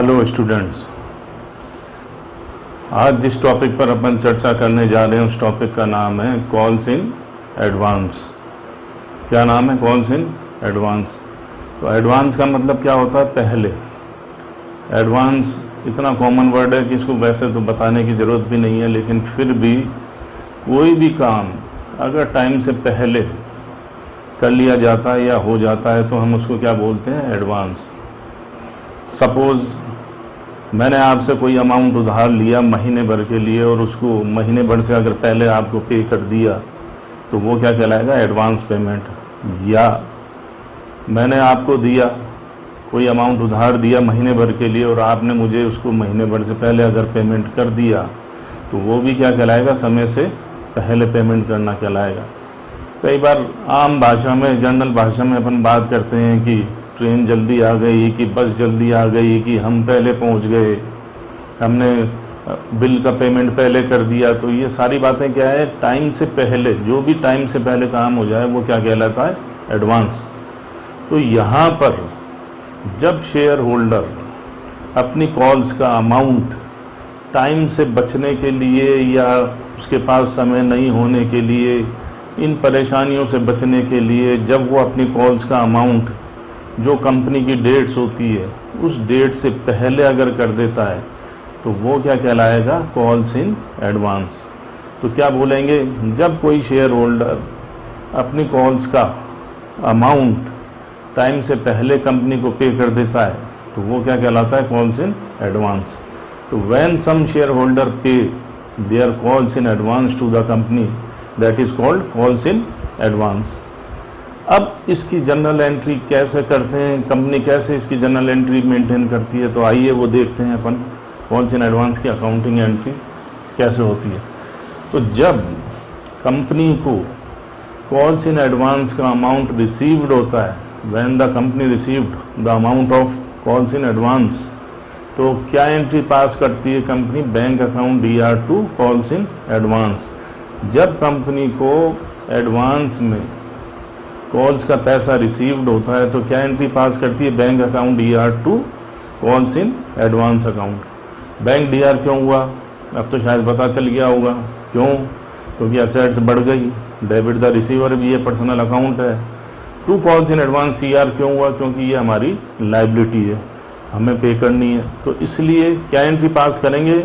Hello students, आज जिस topic पर अपन चर्चा करने जा रहे हैं उस टॉपिक का नाम है कॉल्स इन एडवांस। क्या नाम है? Calls in advance. तो एडवांस का मतलब क्या होता है? पहले। एडवांस इतना कॉमन वर्ड है कि इसको वैसे तो बताने की ज़रूरत भी नहीं है, लेकिन फिर भी कोई भी काम अगर टाइम से पहले कर लिया जाता है या हो जाता है तो हम उसको क्या बोलते हैं? एडवांस। सपोज़ मैंने आपसे कोई अमाउंट उधार लिया महीने भर के लिए और उसको महीने भर से अगर पहले आपको पे कर दिया तो वो क्या कहलाएगा? Advance payment. या मैंने आपको दिया कोई अमाउंट उधार दिया महीने भर के लिए और आपने मुझे उसको महीने भर से पहले अगर पेमेंट कर दिया तो वो भी क्या कहलाएगा? समय से पहले पेमेंट करना कहलाएगा। कई बार आम भाषा में, जनरल भाषा में अपन बात करते हैं कि ट्रेन जल्दी आ गई, कि बस जल्दी आ गई, कि हम पहले पहुंच गए, हमने बिल का पेमेंट पहले कर दिया। तो ये सारी बातें क्या है? टाइम से पहले, जो भी टाइम से पहले काम हो जाए वो क्या कहलाता है? एडवांस। तो यहाँ पर जब शेयर होल्डर अपनी कॉल्स का अमाउंट टाइम से बचने के लिए या उसके पास समय नहीं होने के लिए, इन परेशानियों से बचने के लिए, जब वो अपनी कॉल्स का अमाउंट जो कंपनी की डेट्स होती है उस डेट से पहले अगर कर देता है तो वो क्या कहलाएगा? Calls in advance. तो क्या बोलेंगे? जब कोई शेयर होल्डर अपनी कॉल्स का अमाउंट टाइम से पहले कंपनी को पे कर देता है तो वो क्या कहलाता है? Calls in advance. तो when some share holder pay their calls in advance to the company, that is called calls in advance. अब इसकी जनरल एंट्री कैसे करते हैं, कंपनी कैसे इसकी जनरल एंट्री मेंटेन करती है, तो आइए वो देखते हैं अपन कॉल्स इन एडवांस की अकाउंटिंग एंट्री कैसे होती है। तो जब कंपनी को कॉल्स इन एडवांस का अमाउंट रिसीव्ड होता है, when the company received the amount of calls in advance, तो क्या एंट्री पास करती है company? Bank account DR to calls in advance. जब कंपनी को एडवांस में कॉल्स का पैसा रिसीव्ड होता है तो क्या एंट्री पास करती है? Bank account DR to calls in advance account. Bank DR क्यों हुआ? अब तो शायद पता चल गया होगा क्यों, क्योंकि असेट्स बढ़ गई, डेबिट द रिसीवर भी ये पर्सनल अकाउंट है। To calls in advance CR क्यों हुआ? क्योंकि ये हमारी लाइबिलिटी है, हमें पे करनी है। तो इसलिए क्या एंट्री पास करेंगे?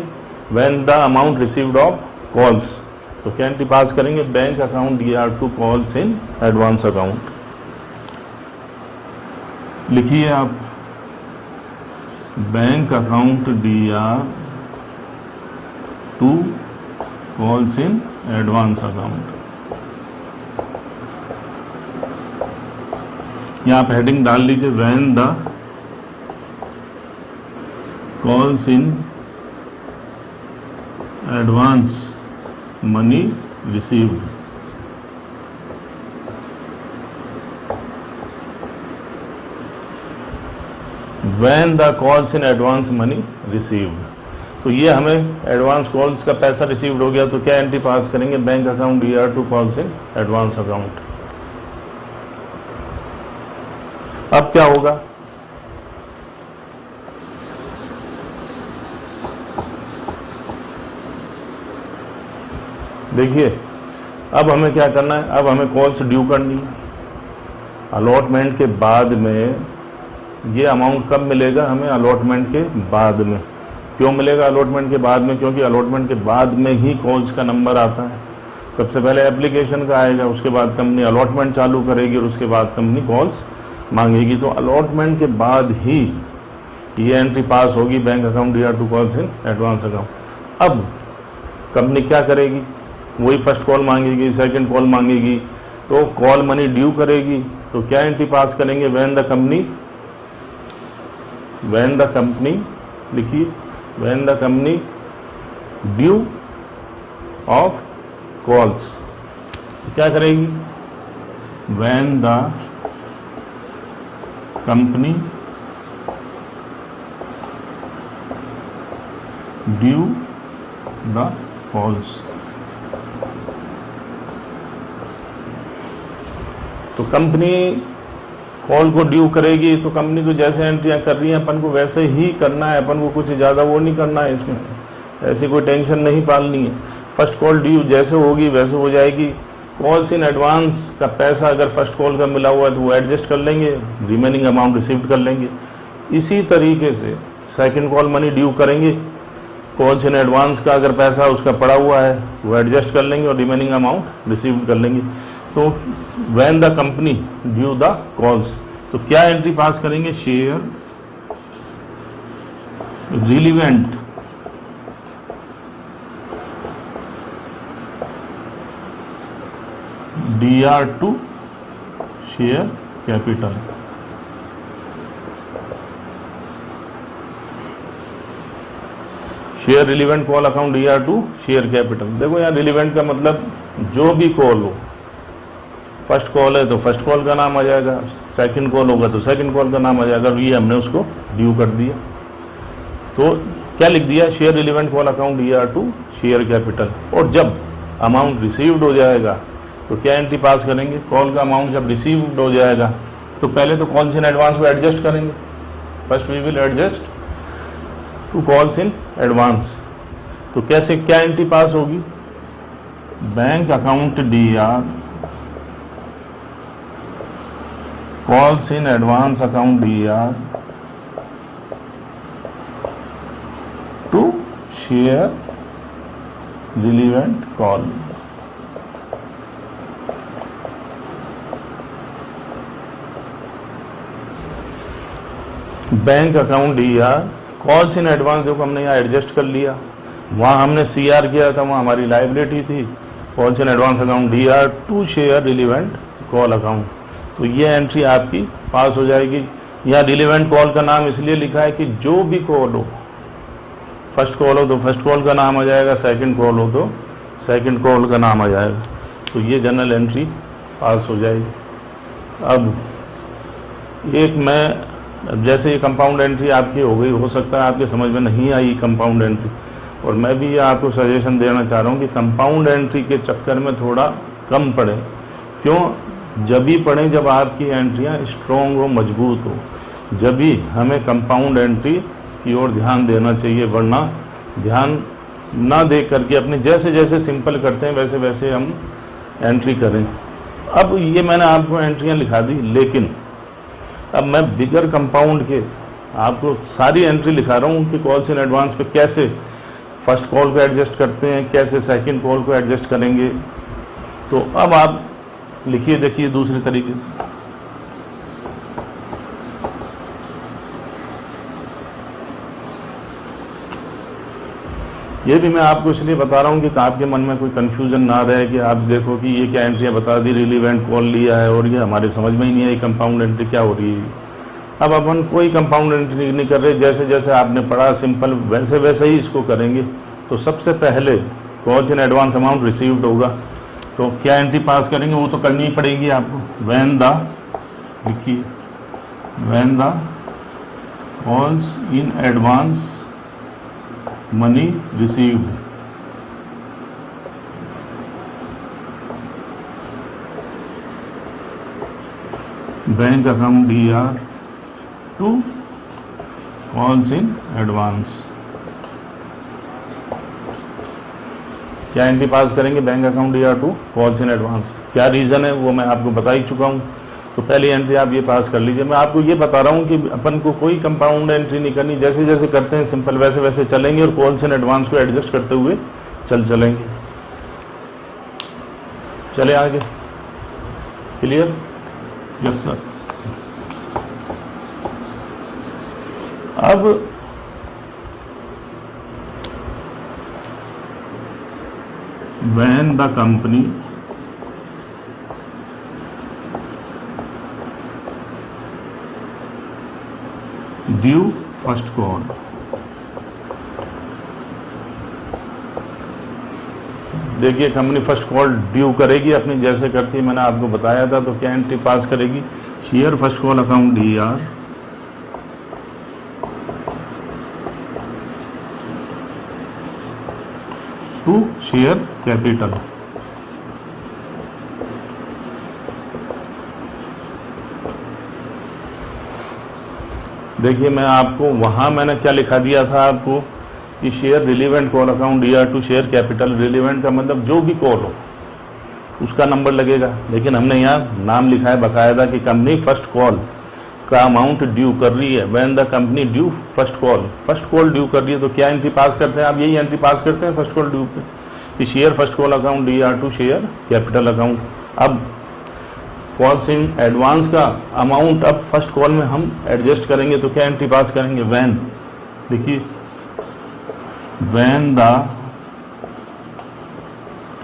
When the amount received of calls, तो क्या एंट्री पास करेंगे? Bank account DR to calls in advance account. लिखिए आप, bank account DR to calls in advance account. यहाँ आप हेडिंग डाल लीजिए, when the calls in advance money received. When the calls in advance money received, तो ये हमें advance calls का पैसा रिसीव्ड हो गया तो क्या एंट्री पास करेंगे? Bank account DR to calls in advance account. अब क्या होगा? देखिए, अब हमें क्या करना है? अब हमें कॉल्स ड्यू करनी है। अलॉटमेंट के बाद में ये अमाउंट कब मिलेगा हमें? अलॉटमेंट के बाद में। क्यों मिलेगा अलॉटमेंट के बाद में? क्योंकि अलॉटमेंट के बाद में ही कॉल्स का नंबर आता है। सबसे पहले एप्लीकेशन का आएगा, उसके बाद कंपनी अलॉटमेंट चालू करेगी और उसके बाद कंपनी कॉल्स मांगेगी। तो अलॉटमेंट के बाद ही ये एंट्री पास होगी, bank account DR to calls in advance account. अब कंपनी क्या करेगी? वही फर्स्ट कॉल मांगेगी, सेकंड कॉल मांगेगी, तो कॉल मनी ड्यू करेगी। तो क्या एंट्री पास करेंगे? व्हेन द कंपनी, लिखिए, when the company due of calls, तो क्या करेगी? When the company due the calls, तो कंपनी कॉल को ड्यू करेगी तो कंपनी को जैसे एंट्रियां कर रही हैं अपन को वैसे ही करना है, अपन को कुछ ज़्यादा वो नहीं करना है, इसमें ऐसी कोई टेंशन नहीं पालनी है। फर्स्ट कॉल ड्यू जैसे होगी वैसे हो जाएगी। कॉल्स इन एडवांस का पैसा अगर फर्स्ट कॉल का मिला हुआ है तो वो एडजस्ट कर लेंगे, रिमेनिंग अमाउंट रिसीव कर लेंगे। इसी तरीके से सेकंड कॉल मनी ड्यू करेंगे, कॉल्स इन एडवांस का अगर पैसा उसका पड़ा हुआ है वो एडजस्ट कर लेंगे और रिमेनिंग अमाउंट रिसीव कर लेंगे। तो when the company due the calls, तो क्या एंट्री पास करेंगे, share relevant DR to share capital. Share relevant call account DR to share capital. देखो यहाँ रिलीवेंट का मतलब जो भी कॉल हो, फर्स्ट कॉल है तो फर्स्ट कॉल का नाम आ जाएगा, सेकंड कॉल होगा तो सेकंड कॉल का नाम आ जाएगा। ये हमने उसको ड्यू कर दिया, तो क्या लिख दिया, share relevant call account DR to share capital. और जब अमाउंट रिसीव्ड हो जाएगा तो क्या एंट्री पास करेंगे, कॉल का अमाउंट जब रिसीव्ड हो जाएगा तो पहले तो कॉल्स इन एडवांस को एडजस्ट करेंगे। First we will adjust to calls in advance. तो कैसे क्या एंट्री पास होगी, bank account DR calls in advance account DR to share relevant call. Bank account DR calls in advance, देखो हमने यहाँ adjust कर लिया, वहाँ हमने CR किया था, वहाँ हमारी लाइबिलिटी थी। Calls in advance account DR to share relevant call account, तो ये एंट्री आपकी पास हो जाएगी। यहाँ रिलीवेंट कॉल का नाम इसलिए लिखा है कि जो भी कॉल हो, फर्स्ट कॉल हो तो फर्स्ट कॉल का नाम आ जाएगा, सेकंड कॉल हो तो सेकंड कॉल का नाम आ जाएगा, तो ये जनरल एंट्री पास हो जाएगी। अब एक मैं जैसे ये कंपाउंड एंट्री आपकी हो गई, हो सकता है आपके समझ में नहीं आई कंपाउंड एंट्री, और मैं भी ये आपको सजेशन देना चाह रहा हूँ कि कंपाउंड एंट्री के चक्कर में थोड़ा कम पढ़ें। क्यों, जब भी पढ़ें जब आपकी एंट्रियाँ स्ट्रॉन्ग हो, मजबूत हो, जब भी हमें कंपाउंड एंट्री की ओर ध्यान देना चाहिए, वरना ध्यान ना दे करके अपने जैसे जैसे सिंपल करते हैं वैसे वैसे हम एंट्री करें। अब ये मैंने आपको एंट्रियाँ लिखा दी, लेकिन अब मैं बिगर कंपाउंड के आपको सारी एंट्री लिखा रहा हूँ कि कॉल्स इन एडवांस पे कैसे फर्स्ट कॉल को एडजस्ट करते हैं, कैसे सेकंड कॉल को एडजस्ट करेंगे। तो अब आप लिखिए, देखिए दूसरे तरीके से। ये भी मैं आपको इसलिए बता रहा हूँ कि आपके मन में कोई कंफ्यूजन ना रहे कि आप देखो कि ये क्या एंट्रियाँ बता दी, रिलीवेंट कॉल लिया है और ये हमारे समझ में ही नहीं आई कंपाउंड एंट्री क्या हो रही है। अब अपन कोई कंपाउंड एंट्री नहीं कर रहे, जैसे जैसे आपने पढ़ा सिंपल वैसे वैसे ही इसको करेंगे। तो सबसे पहले calls in advance amount received होगा, तो क्या एंट्री पास करेंगे, वो तो करनी ही पड़ेगी आपको। व्हेन द, लिखिए, when the calls in advance money received bank account DR to calls in advance, क्या एंट्री पास करेंगे, bank account DR to calls in advance. क्या रीज़न है वो मैं आपको बता ही चुका हूँ, तो पहली एंट्री आप ये पास कर लीजिए। मैं आपको ये बता रहा हूँ कि अपन को कोई कंपाउंड एंट्री नहीं करनी, जैसे जैसे करते हैं सिंपल वैसे वैसे चलेंगे और कॉल्स इन एडवांस को एडजस्ट करते हुए चलेंगे। चले आगे, क्लियर? Yes sir. अब when the company due first call, देखिए कंपनी फर्स्ट कॉल ड्यू करेगी अपनी, जैसे करती है मैंने आपको बताया था। तो क्या एंट्री पास करेगी, share first call account DR to share capital. देखिए मैं आपको वहाँ मैंने क्या लिखा दिया था आपको कि share relevant call account DR to share capital. Relevant का मतलब जो भी कॉल हो उसका नंबर लगेगा, लेकिन हमने यहाँ नाम लिखा है बाकायदा कि कंपनी फर्स्ट कॉल का अमाउंट ड्यू कर रही है। When the company due first call due कर रही है, तो क्या एंट्री पास करते हैं आप? यही एंट्री पास करते हैं फर्स्ट कॉल ड्यू पे कि share first call account DR to share capital account. अब कॉल्स इन एडवांस का अमाउंट अब फर्स्ट कॉल में हम एडजस्ट करेंगे, तो क्या एंट्री पास करेंगे? व्हेन, देखिए when the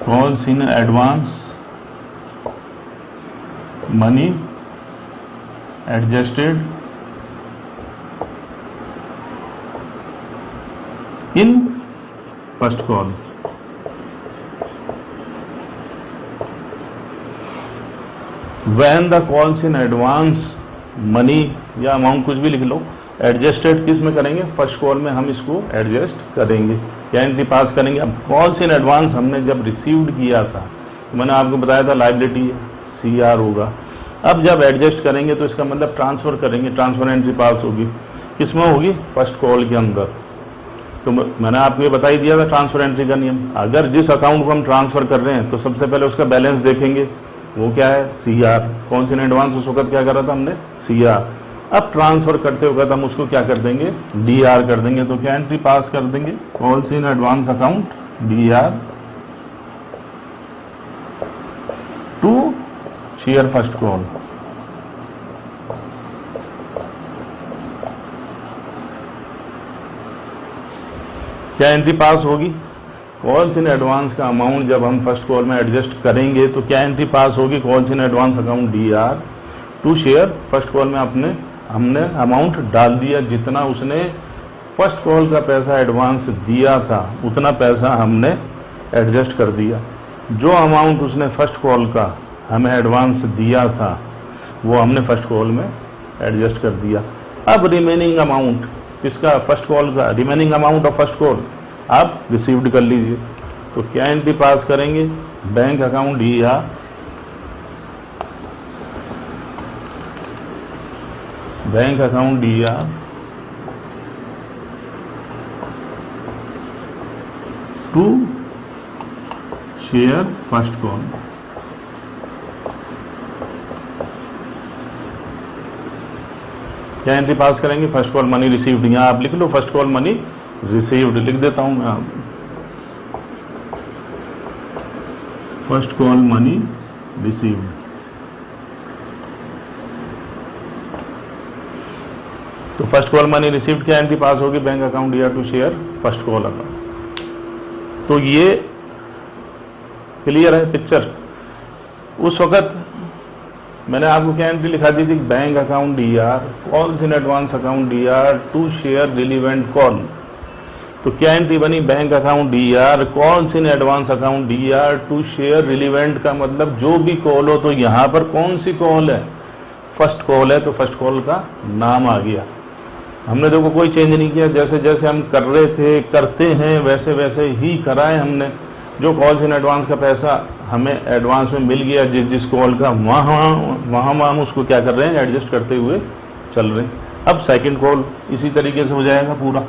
calls in advance money adjusted in first call. When the calls in advance money या अमाउंट कुछ भी लिख लो, एडजस्टेड किस में करेंगे? फर्स्ट कॉल में हम इसको एडजस्ट करेंगे, क्या एंट्री पास करेंगे। अब कॉल्स इन एडवांस हमने जब रिसीव्ड किया था तो मैंने आपको बताया था लायबिलिटी है, CR होगा। अब जब एडजस्ट करेंगे तो इसका मतलब ट्रांसफ़र करेंगे, ट्रांसफ़र एंट्री पास होगी, किस में होगी? फर्स्ट कॉल के अंदर। तो मैंने आपको ये बता ही दिया था ट्रांसफ़र एंट्री का नियम। अगर जिस अकाउंट को हम ट्रांसफ़र कर रहे हैं तो सबसे पहले उसका बैलेंस देखेंगे, वो क्या है? CR। कौन सी एडवांस उस वक्त क्या करा था हमने? CR। अब ट्रांसफ़र करते वक्त हम उसको क्या कर देंगे? DR कर देंगे, तो क्या एंट्री पास कर देंगे? Calls in advance account DR to share first call. क्या एंट्री पास होगी? कॉल्स इन एडवांस का अमाउंट जब हम फर्स्ट कॉल में एडजस्ट करेंगे तो क्या एंट्री पास होगी? Calls in advance account DR to share first call में हमने अमाउंट डाल दिया, जितना उसने फर्स्ट कॉल का पैसा एडवांस दिया था उतना पैसा हमने एडजस्ट कर दिया। जो अमाउंट उसने फर्स्ट कॉल का हमें एडवांस दिया था वो हमने फर्स्ट कॉल में एडजस्ट कर दिया। अब रिमेनिंग अमाउंट किसका? फर्स्ट कॉल का। Remaining amount of first call आप रिसीव्ड कर लीजिए, तो क्या एंट्री पास करेंगे? Bank account DR bank account DR to share first call. क्या एंट्री पास करेंगे? First call money received. यहाँ आप लिख लो फर्स्ट कॉल मनी रिसीव्ड, लिख देता हूं मैं आप फर्स्ट कॉल मनी रिसीव्ड। तो फर्स्ट कॉल मनी रिसीव्ड क्या एंट्री पास होगी? Bank account DR to share first call account. तो ये क्लियर है पिक्चर। उस वक्त मैंने आपको क्या एंट्री लिखा दी थी? Bank account DR calls in advance account DR to share relevant call. तो क्या एंट्री बनी? Bank account DR calls in advance account DR to share relevant का मतलब जो भी कॉल हो। तो यहाँ पर कौन सी कॉल है? फर्स्ट कॉल है, तो फर्स्ट कॉल का नाम आ गया। हमने देखो कोई चेंज नहीं किया, जैसे जैसे हम कर रहे थे करते हैं वैसे वैसे ही कराए हमने। जो कॉल्स इन एडवांस का पैसा हमें एडवांस में मिल गया जिस जिस कॉल का, वहाँ हम उसको क्या कर रहे हैं? एडजस्ट करते हुए चल रहे हैं। अब सेकंड कॉल इसी तरीके से हो जाएगा पूरा।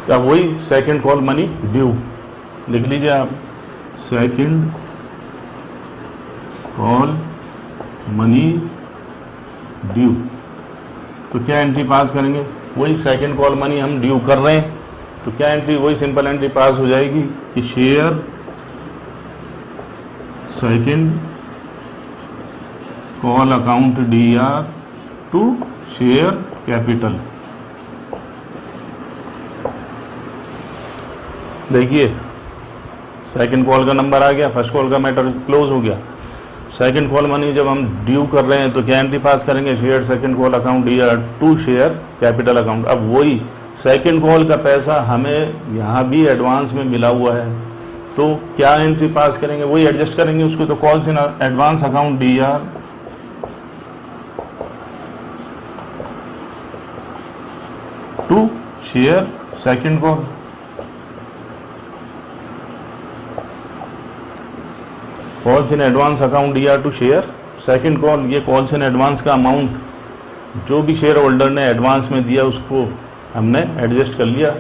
क्या वही सेकंड कॉल मनी ड्यू, लिख लीजिए आप सेकंड कॉल मनी ड्यू। तो क्या एंट्री पास करेंगे? वही सेकंड कॉल मनी हम ड्यू कर रहे हैं, तो क्या एंट्री? वही सिंपल एंट्री पास हो जाएगी कि share second call account DR to share capital. देखिए सेकंड कॉल का नंबर आ गया, फर्स्ट कॉल का मैटर क्लोज हो गया। सेकंड कॉल मनी जब हम ड्यू कर रहे हैं तो क्या एंट्री पास करेंगे? Share second call account DR to share capital account. अब वही सेकंड कॉल का पैसा हमें यहाँ भी एडवांस में मिला हुआ है, तो क्या एंट्री पास करेंगे? वही एडजस्ट करेंगे उसको। तो calls in advance account DR to share second call. Calls in advance account ER to share second call. ये कॉल्स इन एडवांस का अमाउंट जो भी शेयर होल्डर ने एडवांस में दिया उसको हमने एडजस्ट कर लिया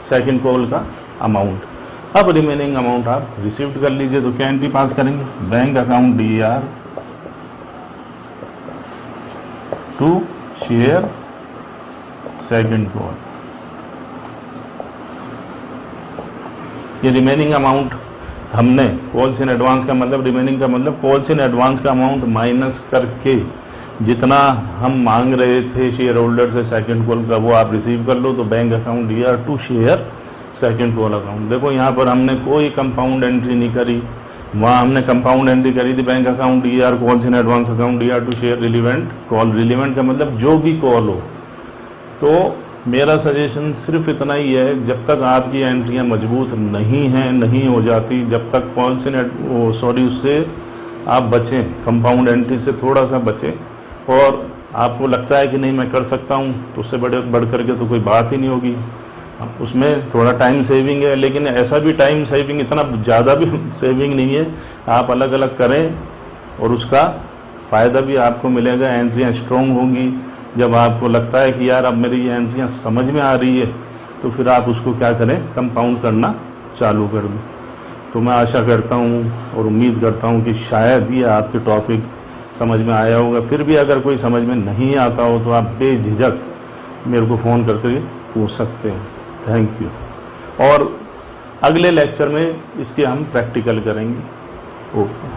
सेकंड कॉल का अमाउंट। अब रिमेनिंग अमाउंट आप रिसीव्ड कर लीजिए। तो क्या एंट्री पास करेंगे, bank account ER to share second call. ये रिमेनिंग अमाउंट हमने कॉल्स इन एडवांस का मतलब रिमेनिंग का मतलब कॉल्स इन एडवांस का अमाउंट माइनस करके जितना हम मांग रहे थे शेयर होल्डर से सेकंड कॉल का वो आप रिसीव कर लो। तो bank account ER to share second call account. देखो यहाँ पर हमने कोई कंपाउंड एंट्री नहीं करी, वहाँ हमने कंपाउंड एंट्री करी थी bank account ER calls in advance account ER to share relevant call. Relevant का मतलब जो भी कॉल हो। तो मेरा सजेशन सिर्फ इतना ही है, जब तक आपकी एंट्रियाँ मजबूत नहीं हैं, नहीं हो जाती, जब तक कॉल्स इन उससे आप बचें, कंपाउंड एंट्री से थोड़ा सा बचें। और आपको लगता है कि नहीं मैं कर सकता हूँ तो उससे बढ़ करके तो कोई बात ही नहीं होगी। उसमें थोड़ा टाइम सेविंग है, लेकिन ऐसा भी टाइम सेविंग इतना ज़्यादा भी सेविंग नहीं है। आप अलग अलग करें और उसका फ़ायदा भी आपको मिलेगा। एंट्रियाँ स्ट्रॉन्ग होंगी। जब आपको लगता है कि यार अब मेरी ये एंट्रियाँ समझ में आ रही है तो फिर आप उसको क्या करें, कंपाउंड करना चालू कर दें। तो मैं आशा करता हूँ और उम्मीद करता हूँ कि शायद ये आपके टॉपिक समझ में आया होगा। फिर भी अगर कोई समझ में नहीं आता हो तो आप बेझिझक मेरे को फ़ोन करके पूछ सकते हैं। Thank you. और अगले लेक्चर में इसके हम प्रैक्टिकल करेंगे। ओके।